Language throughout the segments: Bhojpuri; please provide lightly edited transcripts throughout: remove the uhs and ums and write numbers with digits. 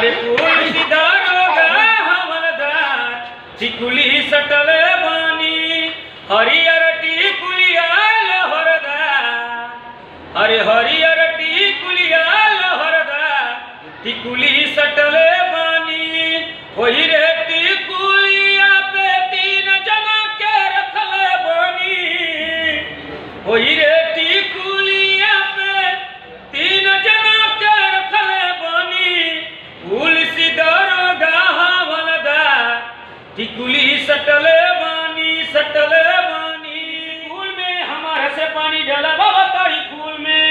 अरे पुलिस दारोगा हवलदार टिकुली सटल बानी हरियर टिकुलिया लहरदार। अरे हरियर टिकुलिया लहरदार टिकुली सटल बानी वही रे टिकुलिया पे 3 जना के रखल बानी। वही रे टिकुलिया पे 3 जना के रखल बानी पुलिस दारोगा हवलदार टिकुली सटल बानी सटल बानी। फूल में हमारे से पानी डाला बाबा तारी फूल में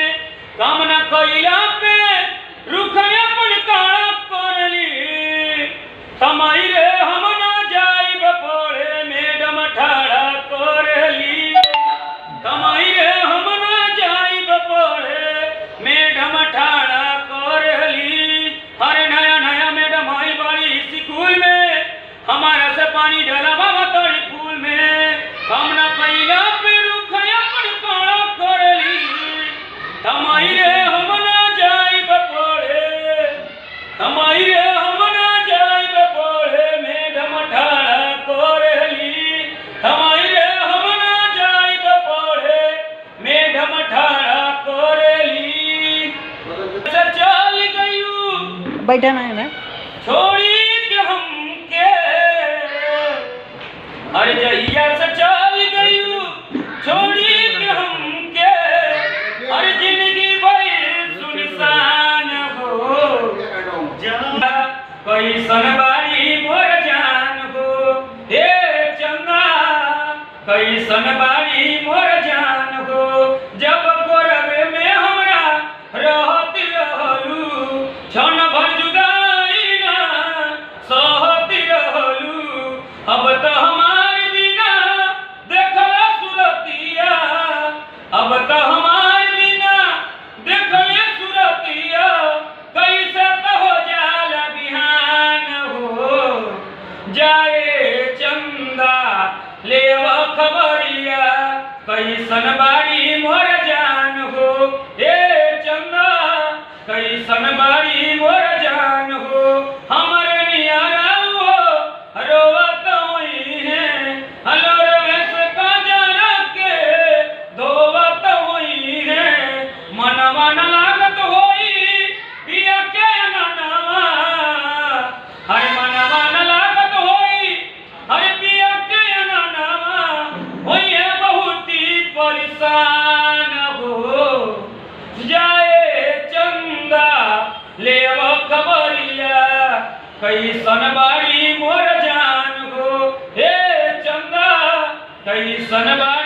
काम न कइला पे रुखया मन काला करली। कमाई रे हम ना जाइब पड़े मैडम ठाड़ा करली। कमाई रे हम ना जाइब पड़े मैडम ठाड़ा करली। अरे नया नया मैडम आई बाड़ी स्कूल में हमारा से पानी डाला बाबा तोरी फूल में हम ना कइला पे रुखया मन काला करली। कमाई रे हम ना जाइब पड़े कमाई रे हम ना जाइब पड़े मैडम ठाड़ा करली। कमाई रे हम ना जाइब पड़े मैडम ठाड़ा करली। चल गयू बैठा ना है ना छोड़ी के हमके। अरे जहिया से चल गयू छोड़ी के हमके। अरे जिंदगी भई सुनसान हो कैसन बारी मोर जान हो। हे चंदा कैसन बारी मोर जान हो। जब गोरवे में हमरा रहत रहलू क्षण भर जुदाई ना सहत रहलू। अब तो हमार बिना देखल सुरतिया अब तो हमार बिना देखल सुरतिया कैसे तो हो जाल बिहान हो। जाए चंदा ले खबरिया कैसन बारी मोर जान हो। ए चंदा कैसन बारी मोर जान हो। हमरे नियारा हो रोवत होई है हलोर वेश का जरा के धोवत होई है। मनवा न लागत होई पिया के ननवा। हर मनवा न लागत होई हर पिया के ननवा। होई है बहुत ही परेशान हो। जाए चंदा ले खबरिया कैसन बारी मोर जान हो। हे चंदा कैसन बारी